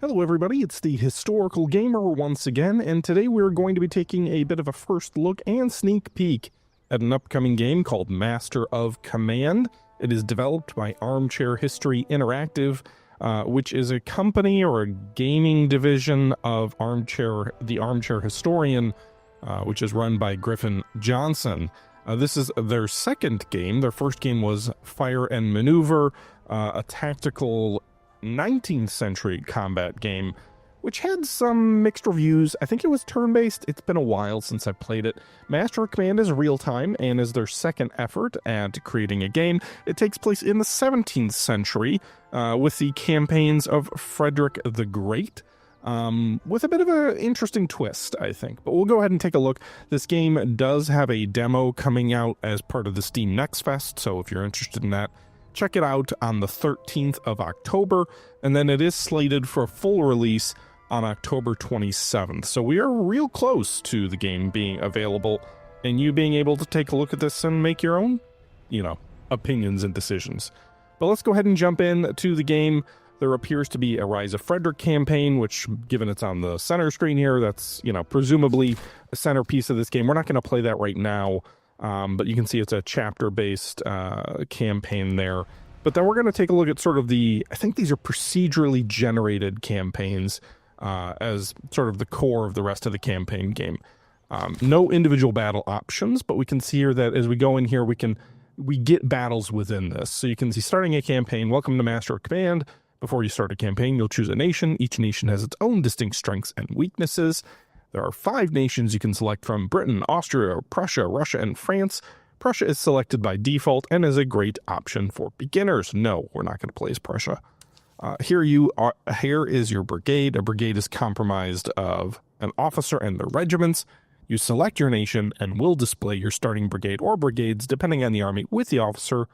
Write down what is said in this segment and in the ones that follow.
Hello everybody, it's the Historical Gamer once again, and today we're going to be taking a bit of a first look and sneak peek at an upcoming game called Master of Command. It is developed by Armchair History Interactive, which is a company or a gaming division of the Armchair Historian, which is run by Griffin Johnson. This is their second game. Their first game was Fire and Maneuver, a tactical 19th century combat game, which had some mixed reviews. I think it was turn-based. It's been a while since I played it. Master of Command is real-time and is their second effort at creating a game. It takes place in the 17th century with the campaigns of Frederick the Great, with a bit of an interesting twist, I think. But we'll go ahead and take a look. This game does have a demo coming out as part of the Steam Next Fest, so if you're interested in that, check it out on the 13th of October, and then it is slated for a full release on October 27th. So we are real close to the game being available, and you being able to take a look at this and make your own, opinions and decisions. But let's go ahead and jump in to the game. There appears to be a Rise of Frederick campaign, which, given it's on the center screen here, that's, presumably a centerpiece of this game. We're not going to play that right now. But you can see it's a chapter-based campaign there. But then we're going to take a look at sort of I think these are procedurally generated campaigns as sort of the core of the rest of the campaign game. No individual battle options, but we can see here that as we go in here, we get battles within this. So you can see starting a campaign, welcome to Master of Command. Before you start a campaign, you'll choose a nation. Each nation has its own distinct strengths and weaknesses. There are 5 nations you can select from: Britain, Austria, Prussia, Russia, and France. Prussia is selected by default and is a great option for beginners. No, we're not going to play as Prussia. Here is your brigade. A brigade is comprised of an officer and their regiments. You select your nation and will display your starting brigade or brigades, depending on the army, with the officer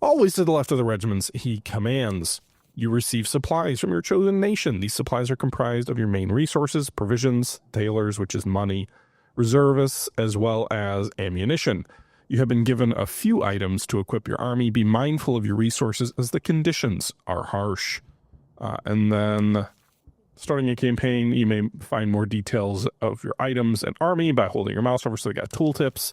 always to the left of the regiments he commands. You receive supplies from your chosen nation. These supplies are comprised of your main resources, provisions, thalers, which is money, reservists, as well as ammunition. You have been given a few items to equip your army. Be mindful of your resources as the conditions are harsh. And then, starting a campaign, you may find more details of your items and army by holding your mouse over, so they got tooltips.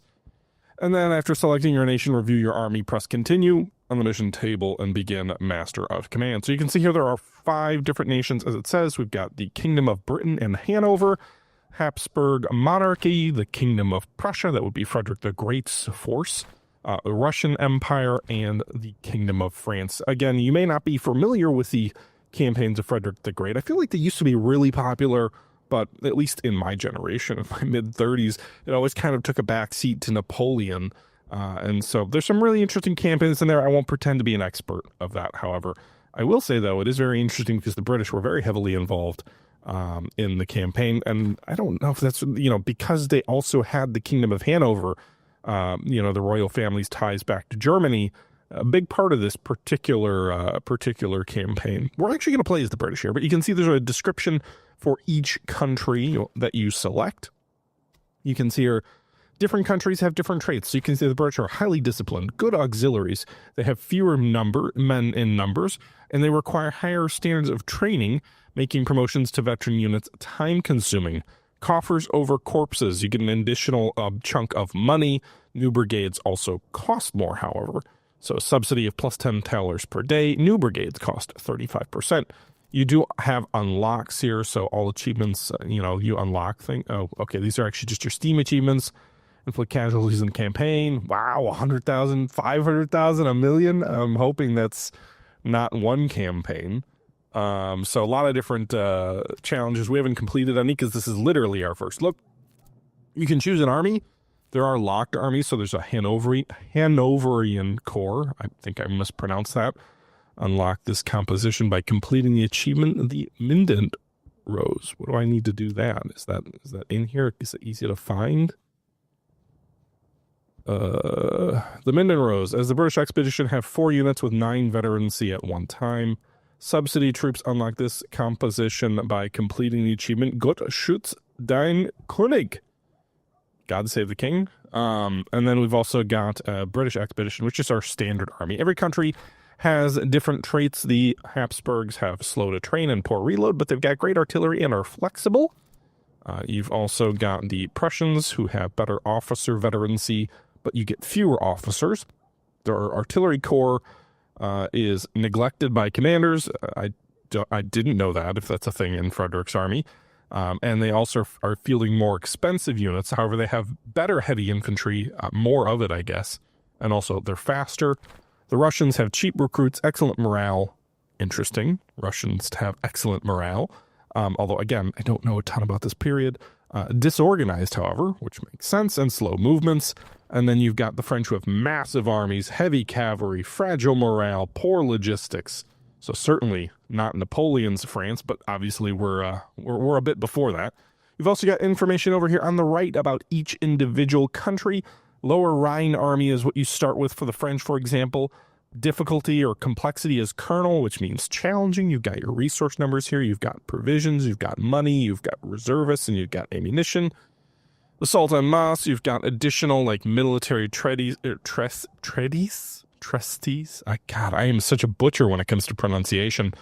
And then after selecting your nation, review your army, press continue on the mission table, and begin Master of Command. So you can see here there are 5 different nations, as it says. We've got the Kingdom of Britain and Hanover, Habsburg Monarchy, the Kingdom of Prussia, that would be Frederick the Great's force, the Russian Empire, and the Kingdom of France. Again, you may not be familiar with the campaigns of Frederick the Great. I feel like they used to be really popular, but at least in my generation, in my mid-30s, it always kind of took a backseat to Napoleon. And so there's some really interesting campaigns in there. I won't pretend to be an expert of that, however. I will say, though, it is very interesting because the British were very heavily involved in the campaign. And I don't know if that's, because they also had the Kingdom of Hanover, the royal family's ties back to Germany, a big part of this particular campaign. We're actually going to play as the British here, but you can see there's a description for each country that you select. You can see here, different countries have different traits. So you can see the British are highly disciplined, good auxiliaries. They have fewer men in numbers, and they require higher standards of training, making promotions to veteran units time-consuming. Coffers over corpses. You get an additional chunk of money. New brigades also cost more, however. So a subsidy of plus 10 thalers per day. New brigades cost 35%. You do have unlocks here, so all achievements, you unlock things. Oh, okay, these are actually just your Steam achievements. Inflict casualties in the campaign. Wow, 100,000, 500,000, a million. I'm hoping that's not one campaign. So a lot of different challenges we haven't completed any because this is literally our first look. You can choose an army. There are locked armies, so there's a Hanoverian Corps. I think I mispronounced that. Unlock this composition by completing the achievement, the Minden Rose. What do I need to do that? Is that in here? Is it easy to find? The Minden Rose. As the British expedition have 4 units with 9 veterancy at one time. Subsidy troops unlock this composition by completing the achievement Gott schütz dein König. God save the king. And then we've also got a British expedition, which is our standard army. Every country has different traits. The Habsburgs have slow to train and poor reload, but they've got great artillery and are flexible. You've also got the Prussians, who have better officer veterancy, but you get fewer officers. Their artillery corps is neglected by commanders. I didn't know that, if that's a thing in Frederick's army. And they also are fielding more expensive units. However, they have better heavy infantry, more of it, I guess. And also, they're faster. The Russians have cheap recruits, excellent morale. Interesting. Russians have excellent morale. Although, again, I don't know a ton about this period. Disorganized, however, which makes sense, and slow movements. And then you've got the French who have massive armies, heavy cavalry, fragile morale, poor logistics. So certainly not Napoleon's France, but obviously we're a bit before that. You've also got information over here on the right about each individual country. Lower Rhine army is what you start with for the French, for example. Difficulty or complexity is colonel, which means challenging. You've got your resource numbers here. You've got provisions, you've got money, you've got reservists, and you've got ammunition. Assault en masse, you've got additional like military treaties. God, I am such a butcher when it comes to pronunciation.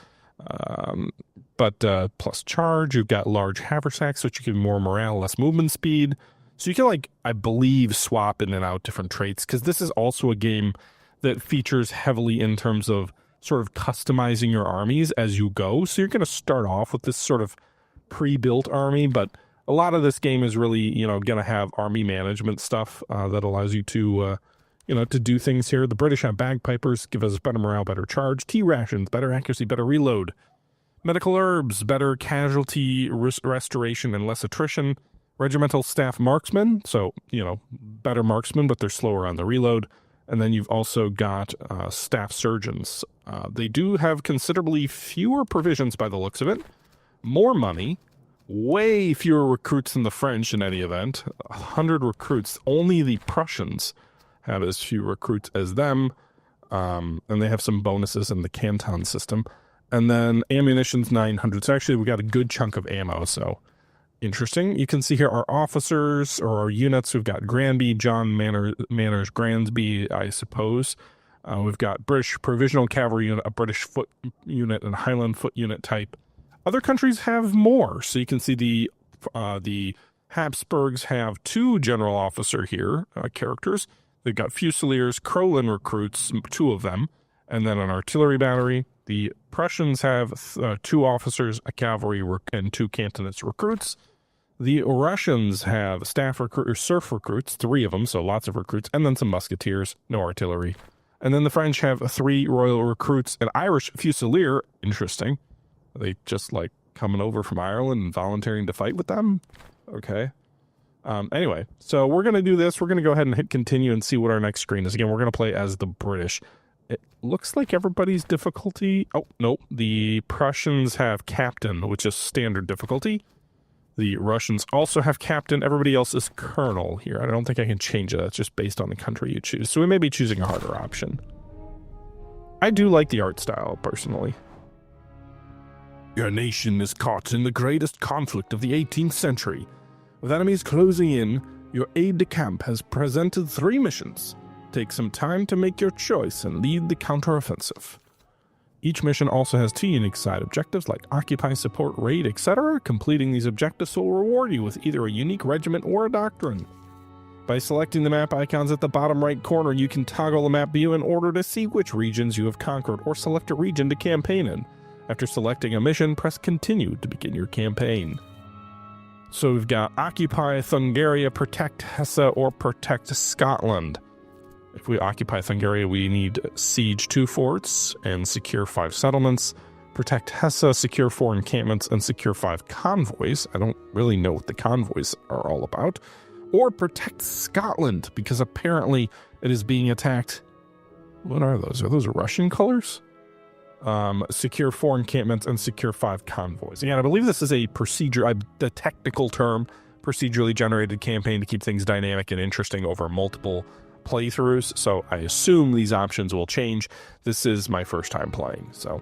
But plus charge, you've got large haversacks, which give you more morale, less movement speed. So you can, like, I believe, swap in and out different traits, because this is also a game that features heavily in terms of sort of customizing your armies as you go. So you're going to start off with this sort of pre-built army, but a lot of this game is really, going to have army management stuff that allows you to, to do things here. The British have bagpipers, give us better morale, better charge, tea rations, better accuracy, better reload, medical herbs, better casualty restoration and less attrition, regimental staff marksmen, so, better marksmen, but they're slower on the reload. And then you've also got staff surgeons. They do have considerably fewer provisions by the looks of it, more money, way fewer recruits than the French in any event. 100 recruits. Only the Prussians have as few recruits as them. And they have some bonuses in the canton system. And then ammunition's 900. So actually we got a good chunk of ammo, so interesting. You can see here our officers or our units. We've got Granby, John Manners, Gransby, I suppose. We've got British Provisional Cavalry Unit, a British Foot Unit, and Highland Foot Unit type. Other countries have more. So you can see the Habsburgs have 2 general officer here characters. They've got Fusiliers, Crowland recruits, 2 of them, and then an artillery battery. The Prussians have 2 officers, a cavalry, and 2 cantonist recruits. The Russians have staff serf recruits, 3 of them, so lots of recruits, and then some musketeers, no artillery. And then the French have 3 royal recruits, an Irish fusilier, interesting. Are they just like coming over from Ireland and volunteering to fight with them? Okay. Anyway, so we're going to do this. We're going to go ahead and hit continue and see what our next screen is. Again, we're going to play as the British. It looks like everybody's difficulty. Oh, no. The Prussians have captain, which is standard difficulty. The Russians also have captain. Everybody else is colonel here. I don't think I can change it. It's just based on the country you choose. So we may be choosing a harder option. I do like the art style, personally. Your nation is caught in the greatest conflict of the 18th century. With enemies closing in, your aide-de-camp has presented 3 missions. Take some time to make your choice and lead the counteroffensive. Each mission also has 2 unique side objectives like occupy, support, raid, etc. Completing these objectives will reward you with either a unique regiment or a doctrine. By selecting the map icons at the bottom right corner, you can toggle the map view in order to see which regions you have conquered or select a region to campaign in. After selecting a mission, press continue to begin your campaign. So we've got occupy Thungaria, protect Hesse, or protect Scotland. If we occupy Thungaria, we need siege 2 forts and secure 5 settlements. Protect Hesse, secure 4 encampments, and secure 5 convoys. I don't really know what the convoys are all about. Or protect Scotland, because apparently it is being attacked. What are those? Are those Russian colors? Secure 4 encampments and secure 5 convoys. Again, I believe this is a procedure, the technical term, procedurally generated campaign to keep things dynamic and interesting over multiple playthroughs, so I assume these options will change. This is my first time playing, so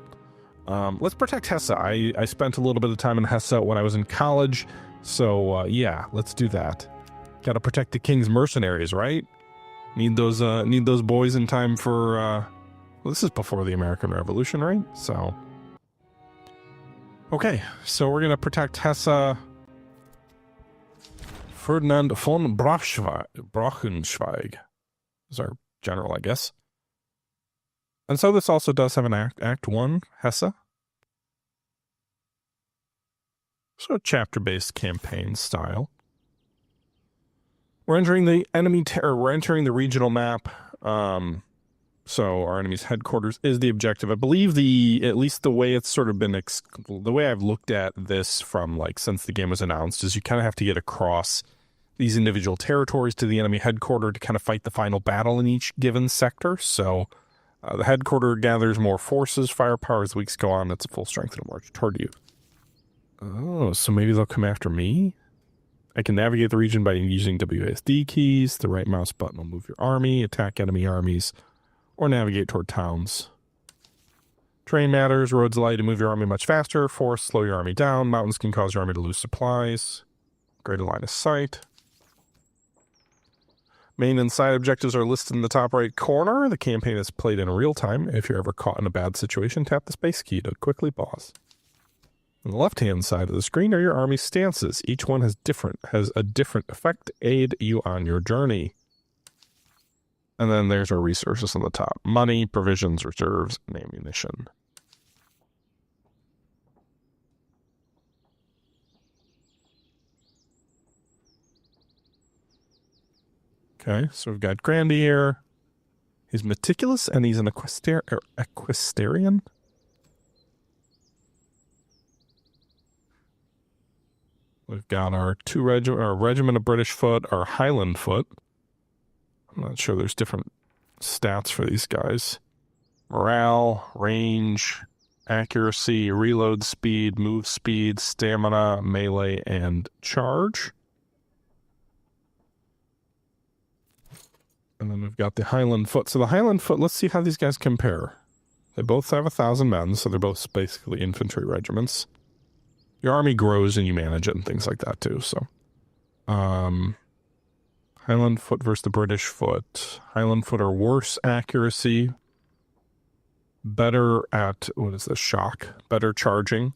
let's protect Hesse. I spent a little bit of time in Hesse when I was in college, so yeah, let's do that. Gotta protect the king's mercenaries, right? Need those boys in time for this is before the American Revolution, right? So, okay, so we're going to protect Hesse. Ferdinand von Braunschweig is our general, I guess. And so this also does have an Act 1, Hesse. So a chapter-based campaign style. We're entering the we're entering the regional map. So our enemy's headquarters is the objective. I believe at least the way it's sort of been, the way I've looked at this from since the game was announced is you kind of have to get across these individual territories to the enemy headquarters to kind of fight the final battle in each given sector. So the headquarters gathers more forces, firepower as weeks go on. It's a full strength and march toward you. Oh, so maybe they'll come after me? I can navigate the region by using WASD keys. The right mouse button will move your army, attack enemy armies, or navigate toward towns. Terrain matters. Roads allow you to move your army much faster. Forests slow your army down. Mountains can cause your army to lose supplies. Greater line of sight. Main and side objectives are listed in the top right corner. The campaign is played in real time. If you're ever caught in a bad situation, tap the space key to quickly pause. On the left-hand side of the screen are your army stances. Each one has a different effect to aid you on your journey. And then there's our resources on the top. Money, provisions, reserves, and ammunition. Okay, so we've got Grandy here. He's meticulous, and he's an equestrian. We've got our regiment of British foot, our Highland foot. I'm not sure there's different stats for these guys. Morale, range, accuracy, reload speed, move speed, stamina, melee, and charge. And then we've got the Highland foot. So the Highland foot, let's see how these guys compare. They both have 1,000 men, so they're both basically infantry regiments. Your army grows and you manage it and things like that too, so. Highland foot versus the British foot. Highland foot are worse accuracy. Better at, what is this, shock? Better charging.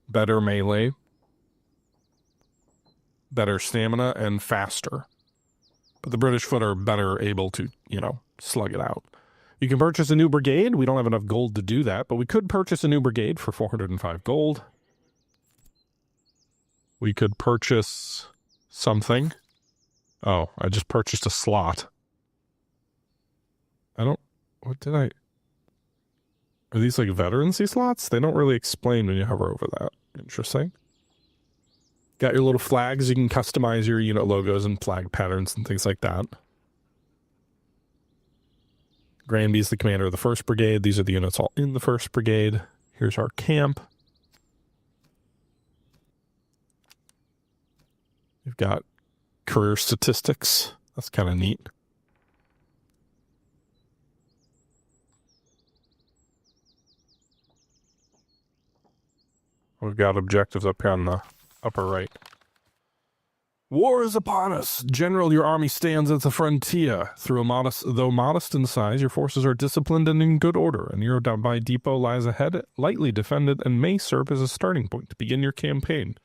Better melee. Better stamina and faster. But the British foot are better able to, slug it out. You can purchase a new brigade. We don't have enough gold to do that, but we could purchase a new brigade for 405 gold. We could purchase something. Oh, I just purchased a slot. Are these veterancy slots? They don't really explain when you hover over that. Interesting. Got your little flags. You can customize your unit logos and flag patterns and things like that. Granby's the commander of the 1st Brigade. These are the units all in the 1st Brigade. Here's our camp. We've got career statistics. That's kind of neat. We've got objectives up here on the upper right. War is upon us. General, your army stands at the frontier. Though modest in size, your forces are disciplined and in good order. A nearby depot lies ahead, lightly defended, and may serve as a starting point to begin your campaign.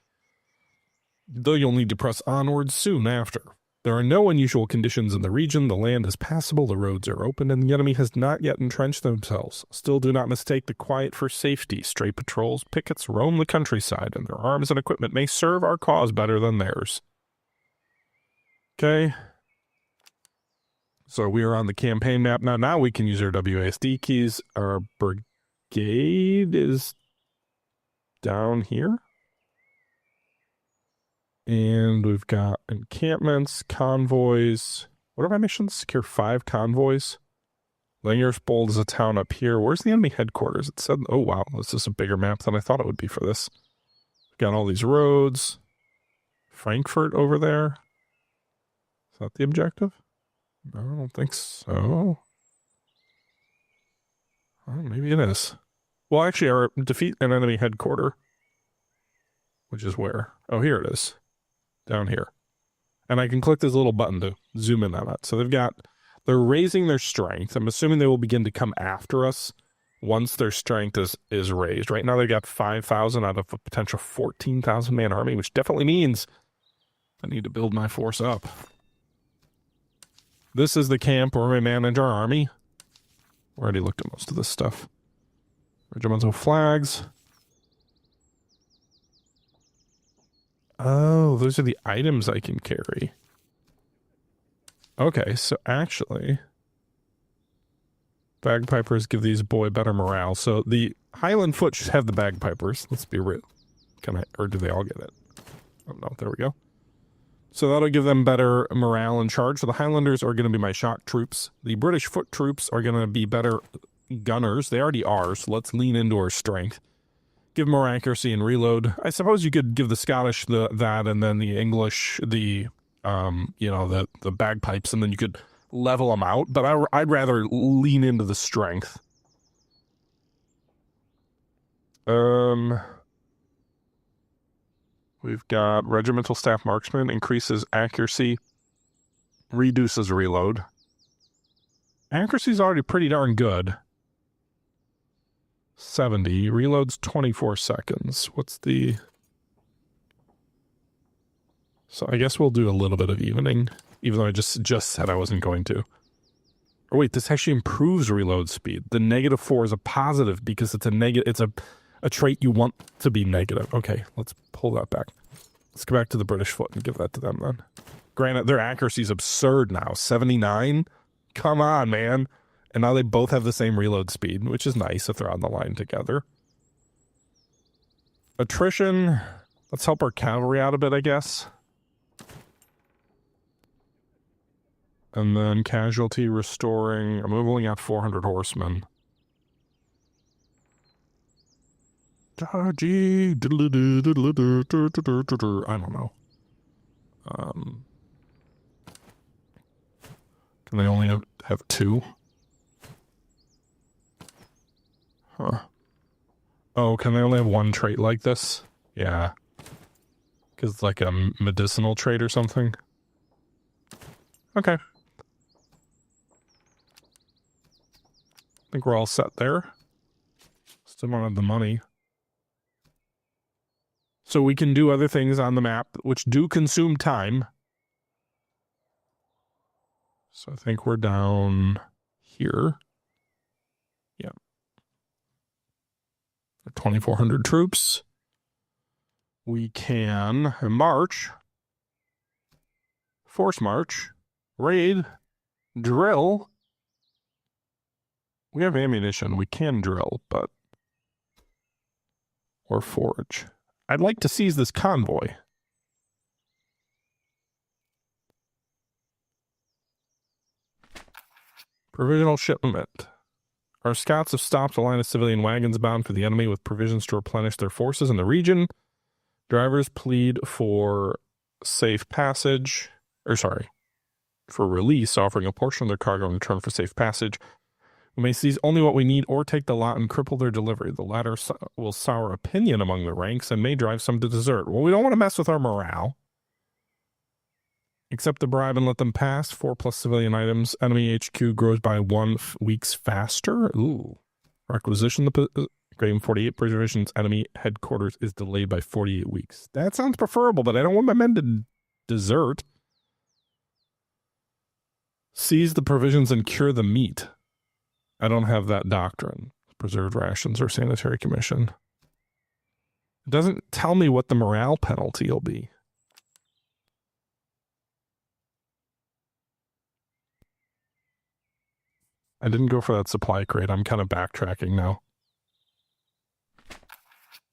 Though you'll need to press onwards soon after. There are no unusual conditions in the region. The land is passable, the roads are open, and the enemy has not yet entrenched themselves. Still, do not mistake the quiet for safety. Stray patrols, pickets roam the countryside, and their arms and equipment may serve our cause better than theirs. Okay, so we are on the campaign map now. Now we can use our WASD keys. Our brigade is down here. And we've got encampments, convoys. What are my missions? Secure 5 convoys. Langersbold is a town up here. Where's the enemy headquarters? It said, oh wow, this is a bigger map than I thought it would be for this. We've got all these roads. Frankfurt over there. Is that the objective? No, I don't think so. Oh, maybe it is. Well, actually, defeat an enemy headquarters. Which is where? Oh, here it is. Down here. And I can click this little button to zoom in on that. So they've got They're raising their strength. I'm assuming they will begin to come after us once their strength is raised. Right now, they've got 5,000 out of a potential 14,000 man army, which definitely means I need to build my force up. This is the camp where we manage our army. Already looked at most of this stuff. Regimental flags. Oh, those are the items I can carry. Okay, so actually, bagpipers give these boy better morale. So the Highland Foot should have the bagpipers. Let's be real. Can I, or do they all get it? Oh no, there we go. So that'll give them better morale and charge. So the Highlanders are going to be my shock troops. The British foot troops are going to be better gunners. They already are, so let's lean into our strength. Give more accuracy and reload. I suppose you could give the Scottish that, and then the English the bagpipes, and then you could level them out. But I'd rather lean into the strength. We've got regimental staff marksman, increases accuracy, reduces reload. Accuracy's already pretty darn good. 70, reloads 24 seconds. What's the... So I guess we'll do a little bit of evening, even though I just said I wasn't going to. Or wait, this actually improves reload speed. The -4 is a positive because it's a negative. It's a trait you want to be negative. Okay, let's pull that back. Let's go back to the British foot and give that to them then. Granted, their accuracy is absurd now. 79? Come on, man. And now they both have the same reload speed, which is nice if they're on the line together. Attrition. Let's help our cavalry out a bit, I guess. And then casualty restoring. I'm only at 400 horsemen. I don't know. Can they only have 2? Huh. Oh, can they only have 1 trait like this? Yeah. Because it's like a medicinal trait or something. Okay. I think we're all set there. Still don't have the money. So we can do other things on the map, which do consume time. So I think we're down here. Yeah. 2,400 troops. We can march. Force march. Raid. Drill. We have ammunition. We can drill, but... Or forge. I'd like to seize this convoy. Provisional shipment. Our scouts have stopped a line of civilian wagons bound for the enemy with provisions to replenish their forces in the region. Drivers plead for safe passage, for release, offering a portion of their cargo in return for safe passage. We may seize only what we need or take the lot and cripple their delivery. The latter will sour opinion among the ranks and may drive some to desert. Well, we don't want to mess with our morale. Accept the bribe and let them pass. 4+ civilian items. Enemy HQ grows by 1 weeks faster. Ooh. Requisition the Grade 48 provisions. Enemy headquarters is delayed by 48 weeks. That sounds preferable, but I don't want my men to desert. Seize the provisions and cure the meat. I don't have that doctrine. Preserved rations or sanitary commission. It doesn't tell me what the morale penalty will be. I didn't go for that supply crate. I'm kind of backtracking now.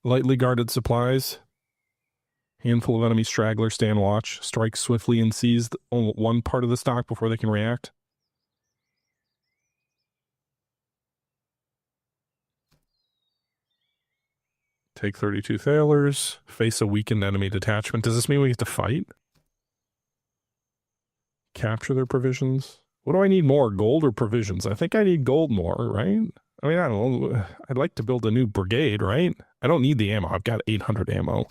Lightly guarded supplies. Handful of enemy stragglers stand watch. Strike swiftly and seize one part of the stock before they can react. Take 32 thalers. Face a weakened enemy detachment. Does this mean we get to fight? Capture their provisions. What do I need more, gold or provisions? I think I need gold more, right? I mean, I don't know. I'd like to build a new brigade, right? I don't need the ammo. I've got 800 ammo.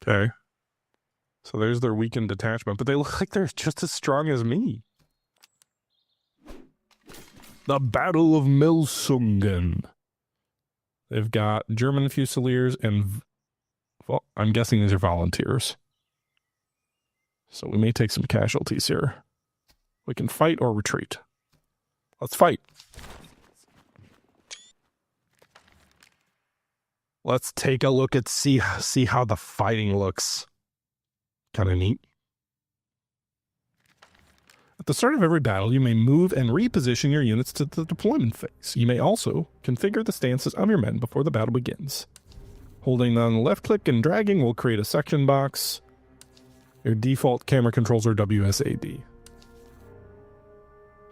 Okay. So there's their weakened detachment, but they look like they're just as strong as me. The Battle of Milsungen. They've got German Fusiliers and, well, I'm guessing these are volunteers. So we may take some casualties here. We can fight or retreat. Let's fight. Let's take a look at see how the fighting looks. Kind of neat. At the start of every battle, you may move and reposition your units to the deployment phase. You may also configure the stances of your men before the battle begins. Holding on the left click and dragging will create a section box. Your default camera controls are WSAD.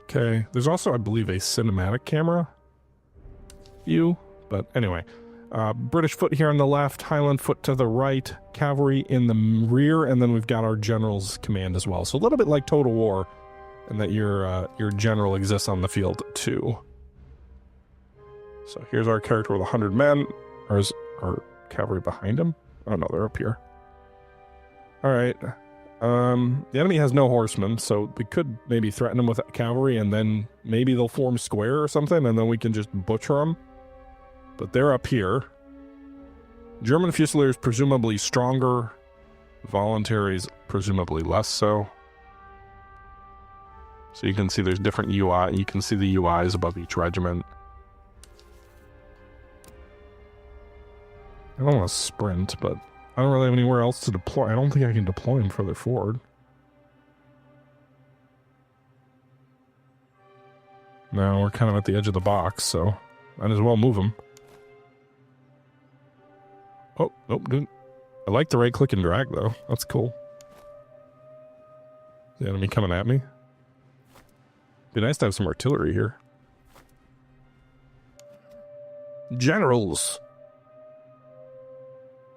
Okay, there's also, I believe, a cinematic camera view, but anyway. British foot here on the left, Highland foot to the right, cavalry in the rear, and then we've got our general's command as well. So a little bit like Total War, and that your general exists on the field too. So here's our character with 100 men. Or is our cavalry behind him? Oh no, they're up here. All right. The enemy has no horsemen, so we could maybe threaten them with cavalry, and then maybe they'll form square or something, and then we can just butcher them. But they're up here. German Fusiliers presumably stronger. Voluntaries presumably less so. So you can see there's different UI. You can see the UIs above each regiment. I don't want to sprint, but I don't really have anywhere else to deploy. I don't think I can deploy him further forward. No, we're kind of at the edge of the box, so might as well move him. Oh, nope, didn't. I like the right click and drag, though. That's cool. The enemy coming at me. Be nice to have some artillery here. Generals.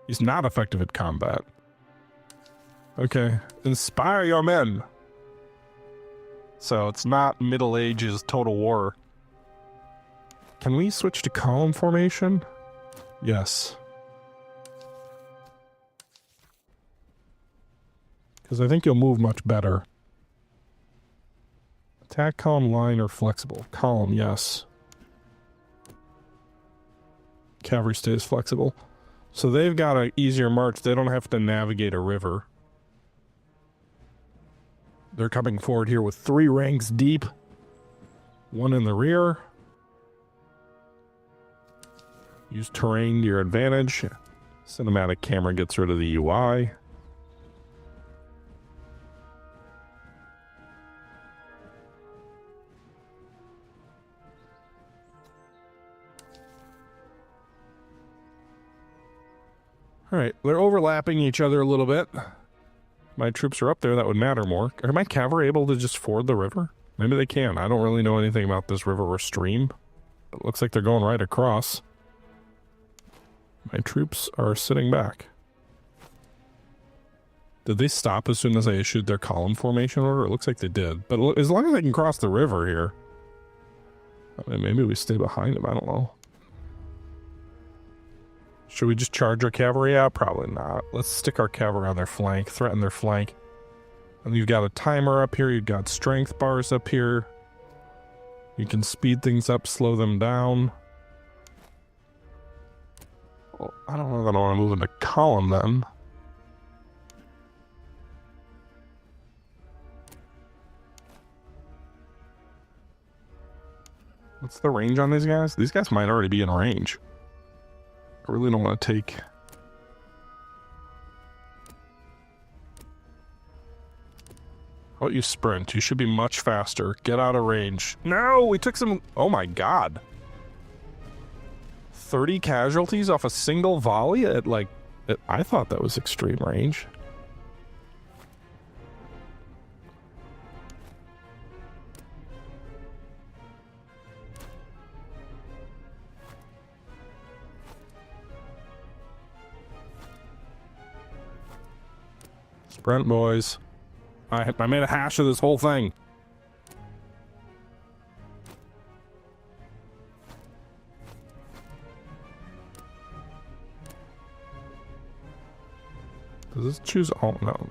He's not effective at combat. Okay. Inspire your men. So it's not Middle Ages Total War. Can we switch to column formation? Yes. Because I think you'll move much better. Attack column, line, or flexible? Column, yes. Cavalry stays flexible. So they've got an easier march. They don't have to navigate a river. They're coming forward here with 3 ranks deep. 1 in the rear. Use terrain to your advantage. Cinematic camera gets rid of the UI. Alright, they're overlapping each other a little bit. My troops are up there, that would matter more. Are my cavalry able to just ford the river? Maybe they can. I don't really know anything about this river or stream. It looks like they're going right across. My troops are sitting back. Did they stop as soon as I issued their column formation order? It looks like they did. But as long as they can cross the river here. I mean, maybe we stay behind them, I don't know. Should we just charge our cavalry out? Probably not. Let's stick our cavalry on their flank, threaten their flank. And you've got a timer up here, you've got strength bars up here. You can speed things up, slow them down. Well, I don't know that I want to move into column then. What's the range on these guys? These guys might already be in range. I really don't want to take... How about you sprint? You should be much faster. Get out of range. No, we took some... Oh my god. 30 casualties off a single volley at like... I thought that was extreme range. Sprint, boys. I made a hash of this whole thing. Does this choose all? No.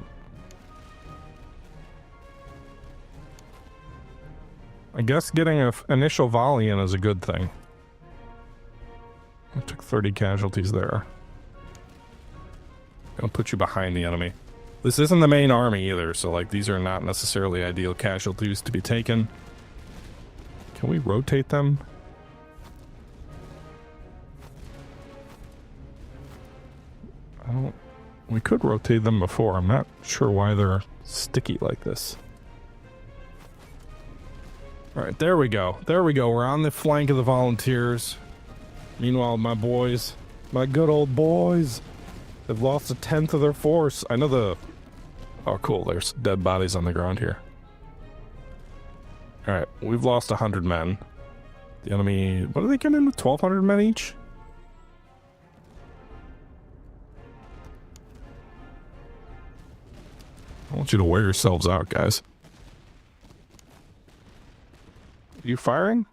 I guess getting an initial volley in is a good thing. I took 30 casualties there. I'll put you behind the enemy. This isn't the main army either, so like these are not necessarily ideal casualties to be taken. Can we rotate them? I don't... We could rotate them before. I'm not sure why they're sticky like this. Alright, there we go. There we go. We're on the flank of the volunteers. Meanwhile, my boys, my good old boys, have lost 1/10 of their force. I know the... Oh, cool. There's dead bodies on the ground here. Alright, we've lost 100 men. The enemy... What are they getting in with 1,200 men each? I want you to wear yourselves out, guys. Are you firing?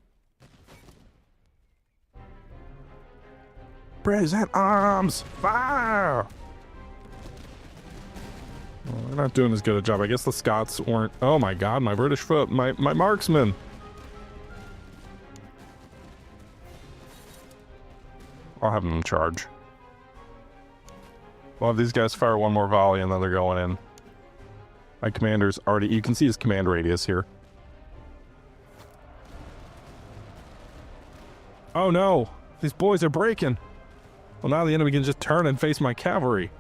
Present arms! Fire! Well, they're not doing as good a job. I guess the Scots weren't... Oh my god, my British foot, my marksman! I'll have them charge. We'll have these guys fire one more volley and then they're going in. My commander's already... You can see his command radius here. Oh no! These boys are breaking! Well, now the enemy can just turn and face my cavalry.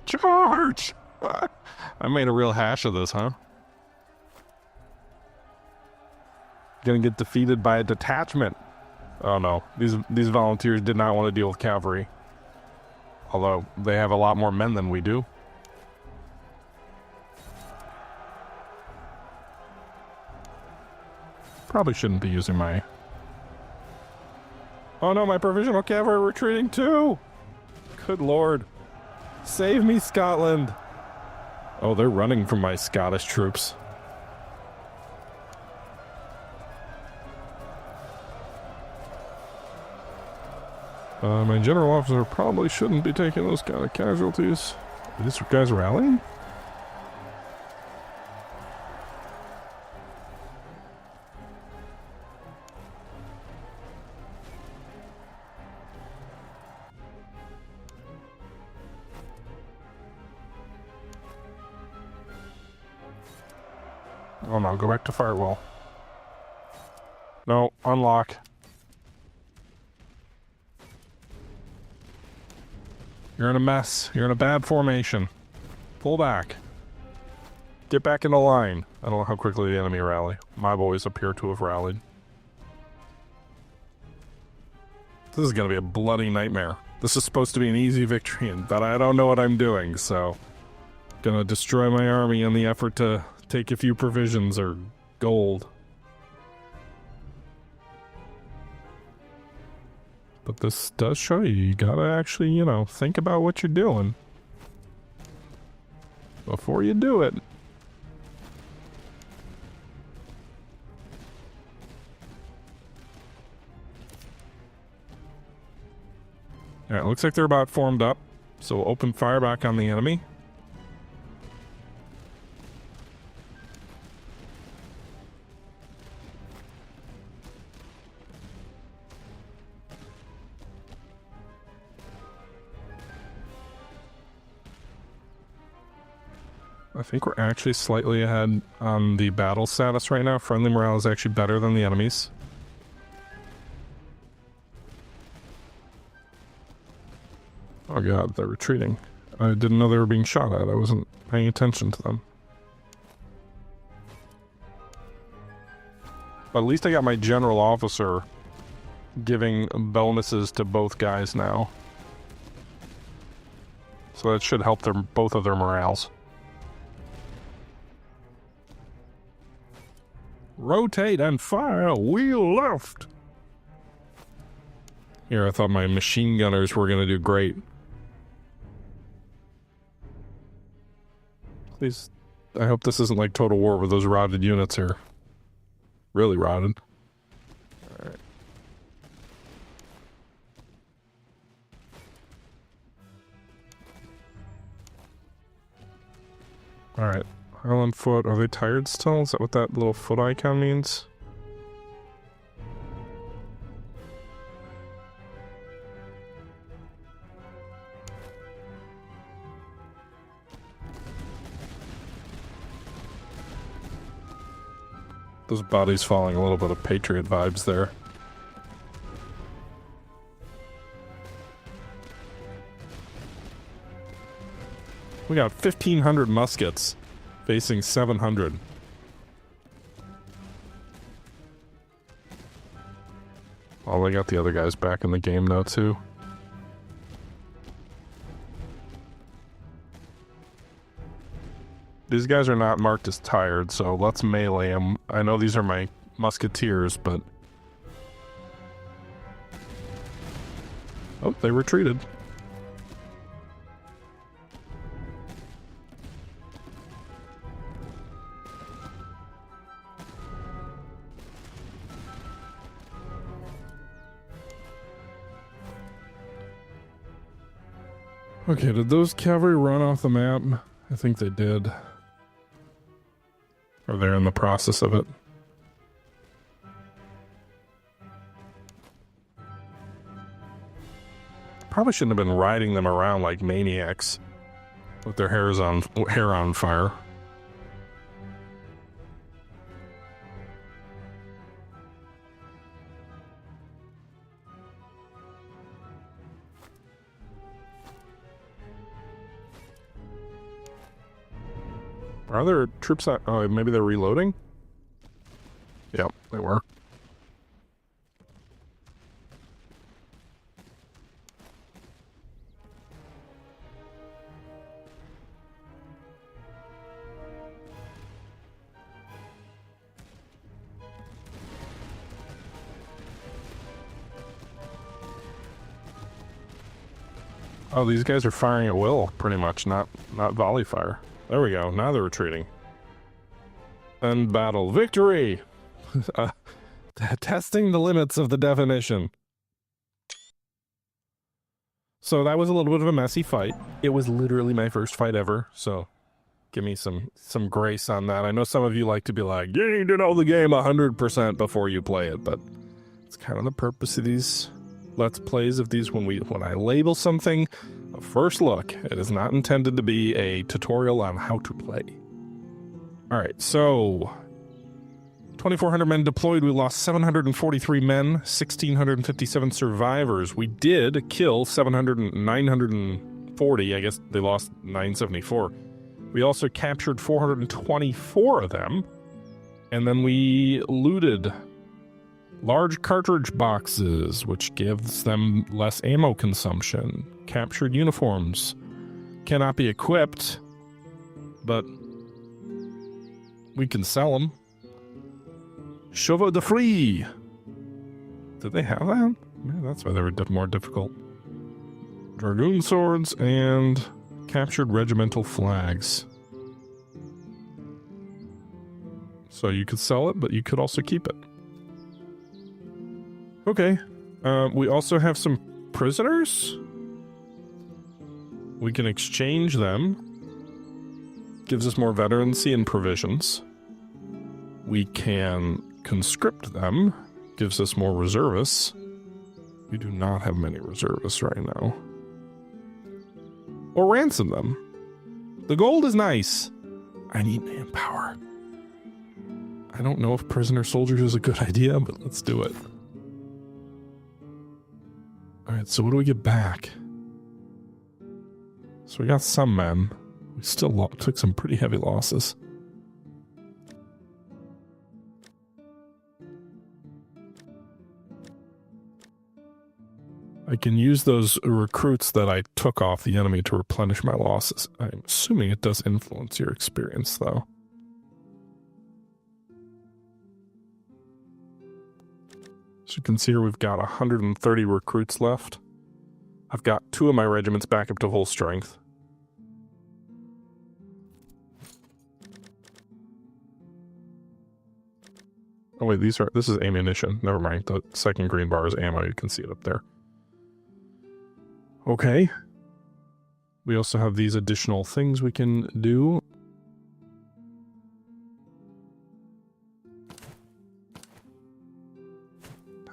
Charge! I made a real hash of this, huh? Gonna get defeated by a detachment. Oh no, these volunteers did not want to deal with cavalry. Although, they have a lot more men than we do. Probably shouldn't be using my... Oh no, my provisional cavalry retreating too! Good lord. Save me, Scotland! Oh, they're running from my Scottish troops. My general officer probably shouldn't be taking those kind of casualties. Are these guys rallying? Oh no, go back to firewall. No, unlock. You're in a mess. You're in a bad formation. Pull back. Get back in the line. I don't know how quickly the enemy rally. My boys appear to have rallied. This is going to be a bloody nightmare. This is supposed to be an easy victory, but I don't know what I'm doing, so... Gonna destroy my army in the effort to take a few provisions or gold. But this does show you gotta actually, you know, think about what you're doing before you do it. Alright, looks like they're about formed up, so open fire back on the enemy. I think we're actually slightly ahead on the battle status right now. Friendly morale is actually better than the enemy's. Oh god, they're retreating. I didn't know they were being shot at. I wasn't paying attention to them. But at least I got my general officer giving bonuses to both guys now. So that should help both of their morales. Rotate and fire, wheel left! Here, I thought my machine gunners were gonna do great. Please, I hope this isn't like Total War where those rotted units are really rotted. Alright, Alright. Highland foot. Are they tired still? Is that what that little foot icon means? Those bodies falling, a little bit of Patriot vibes there. We got 1,500 muskets facing 700. Oh, they got the other guys back in the game now, too. These guys are not marked as tired, so let's melee them. I know these are my musketeers, but... Oh, they retreated. Okay, did those cavalry run off the map? I think they did. Or they're in the process of it. Probably shouldn't have been riding them around like maniacs with their hair on fire. Are there troops on... Oh, maybe they're reloading? Yep, they were. Oh, these guys are firing at will, pretty much, not volley fire. There we go, now they're retreating. End battle. Victory! Testing the limits of the definition. So that was a little bit of a messy fight. It was literally my first fight ever, so give me some grace on that. I know some of you like to be like, you need to know the game 100% before you play it, but it's kind of the purpose of these Let's Plays, of these when I label something a first look. It is not intended to be a tutorial on how to play. Alright, so 2,400 men deployed. We lost 743 men, 1,657 survivors. We did kill 940. I guess they lost 974. We also captured 424 of them. And then we looted large cartridge boxes, which gives them less ammo consumption. Captured uniforms. Cannot be equipped, but we can sell them. Chevaux de frise. Did they have that? Yeah, that's why they were more difficult. Dragoon swords and captured regimental flags. So you could sell it, but you could also keep it. Okay. We also have some prisoners. We can exchange them. Gives us more veterancy and provisions. We can conscript them. Gives us more reservists. We do not have many reservists right now. Or ransom them. The gold is nice. I need manpower. I don't know if prisoner soldiers is a good idea, but let's do it. Alright, so what do we get back? So we got some men. We still took some pretty heavy losses. I can use those recruits that I took off the enemy to replenish my losses. I'm assuming it does influence your experience, though. So you can see here we've got 130 recruits left. I've got 2 of my regiments back up to full strength. Oh wait, this is ammunition. Never mind, the second green bar is ammo, you can see it up there. Okay. We also have these additional things we can do.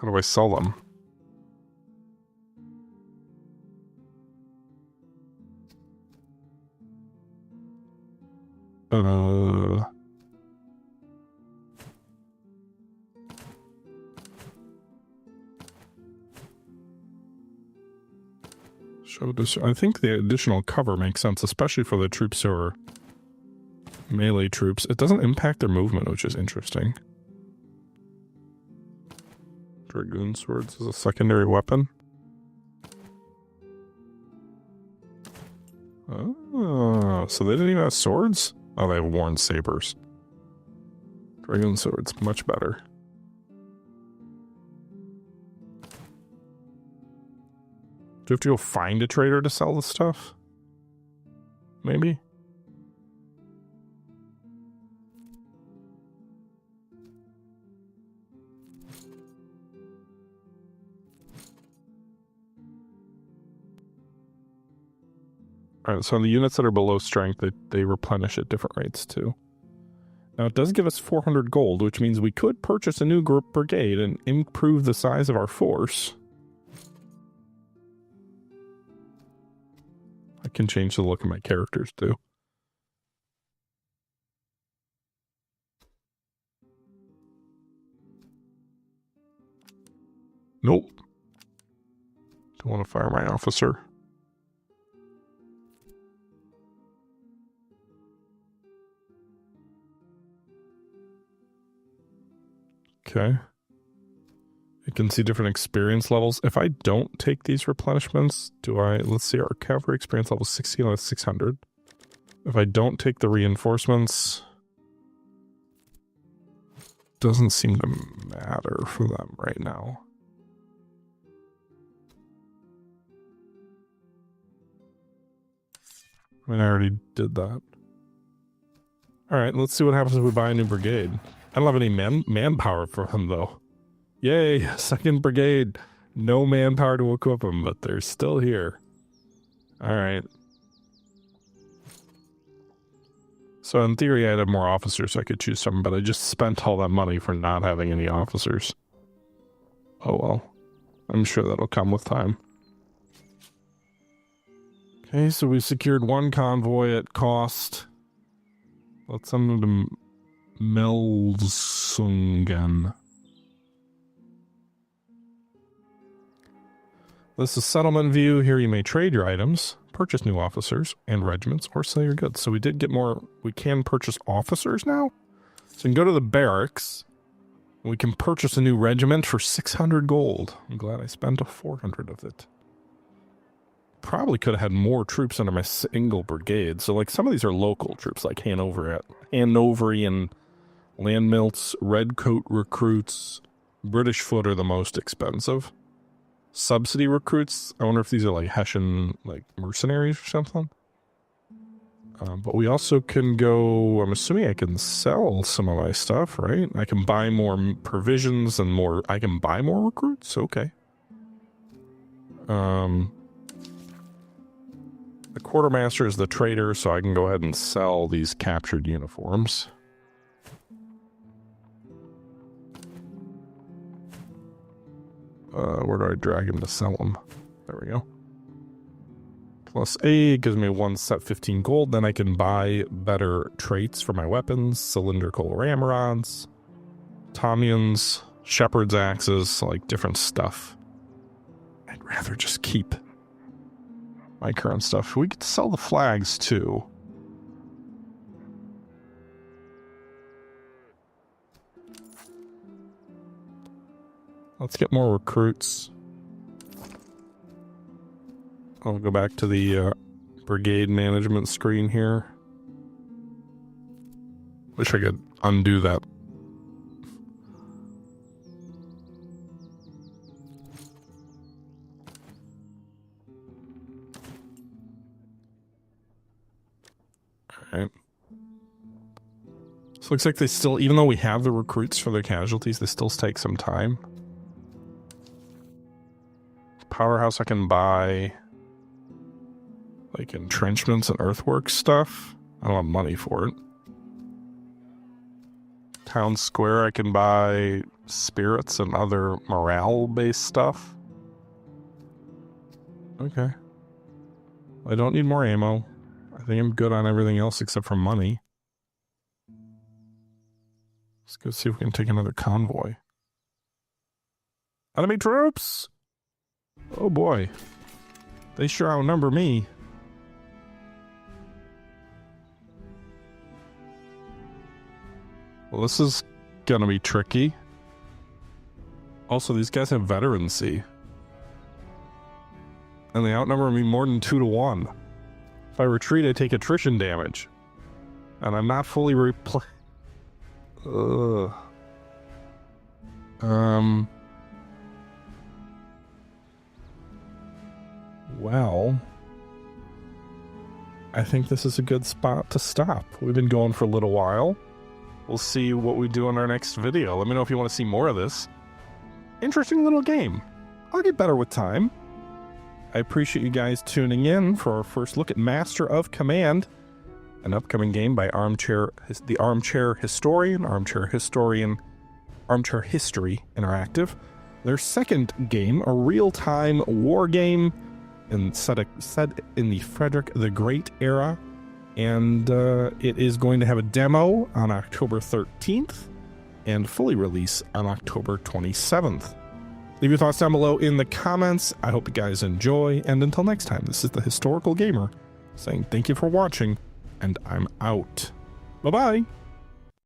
How do I sell them? Show this. I think the additional cover makes sense, especially for the troops who are melee troops. It doesn't impact their movement, which is interesting. Dragoon swords as a secondary weapon. Oh, so they didn't even have swords? Oh, they have worn sabers. Dragoon swords, much better. Do we have to go find a trader to sell this stuff? Maybe? Alright, so on the units that are below strength, they replenish at different rates too. Now it does give us 400 gold, which means we could purchase a new brigade and improve the size of our force. I can change the look of my characters too. Nope. Don't want to fire my officer. Okay. I can see different experience levels. If I don't take these replenishments, let's see, our cavalry experience level is 16 out of 600. If I don't take the reinforcements, doesn't seem to matter for them right now. I mean, I already did that. Alright, let's see what happens if we buy a new brigade. I don't have any manpower for them, though. Yay, 2nd Brigade. No manpower to equip them, but they're still here. Alright. So in theory, I'd have more officers, so I could choose some, but I just spent all that money for not having any officers. Oh well. I'm sure that'll come with time. Okay, so we secured one convoy at cost. Let's send them to Melsungen. This is settlement view. Here you may trade your items, purchase new officers and regiments, or sell your goods. So we did get more. We can purchase officers now. So we can go to the barracks. We can purchase a new regiment for 600 gold. I'm glad I spent 400 of it. Probably could have had more troops under my single brigade. So like some of these are local troops, like Hanoverian landmilts, redcoat recruits. British foot are the most expensive. Subsidy recruits, I wonder if these are like Hessian like mercenaries or something. But we also can go, I'm assuming I can sell some of my stuff, right? I can buy more provisions and more, I can buy more recruits? Okay. The quartermaster is the trader, so I can go ahead and sell these captured uniforms. Where do I drag him to sell them? There we go. Plus A gives me 1 set 15 gold. Then I can buy better traits for my weapons. Cylindrical ramrods, Tomians, shepherd's axes, like different stuff. I'd rather just keep my current stuff. We could sell the flags too. Let's get more recruits. I'll go back to the brigade management screen here. Wish I could undo that. Alright. So it looks like they still, even though we have the recruits for their casualties, they still take some time. Powerhouse I can buy like entrenchments and earthworks stuff. I don't have money for it. Town square, I can buy spirits and other morale-based stuff. Okay. I don't need more ammo. I think I'm good on everything else except for money. Let's go see if we can take another convoy. Enemy troops! Oh boy. They sure outnumber me. Well, this is gonna be tricky. Also, these guys have veterancy. And they outnumber me more than 2 to 1. If I retreat, I take attrition damage. And I'm not fully well, I think this is a good spot to stop. We've been going for a little while. We'll see what we do in our next video. Let me know if you want to see more of this. Interesting little game. I'll get better with time. I appreciate you guys tuning in for our first look at Master of Command, an upcoming game by the Armchair Historian, Armchair History Interactive. Their second game, a real-time war game set in the Frederick the Great era, and it is going to have a demo on October 13th and fully release on October 27th. Leave your thoughts down below in the comments. I hope you guys enjoy, and until next time, this is the Historical Gamer saying thank you for watching, and I'm out. Bye-bye!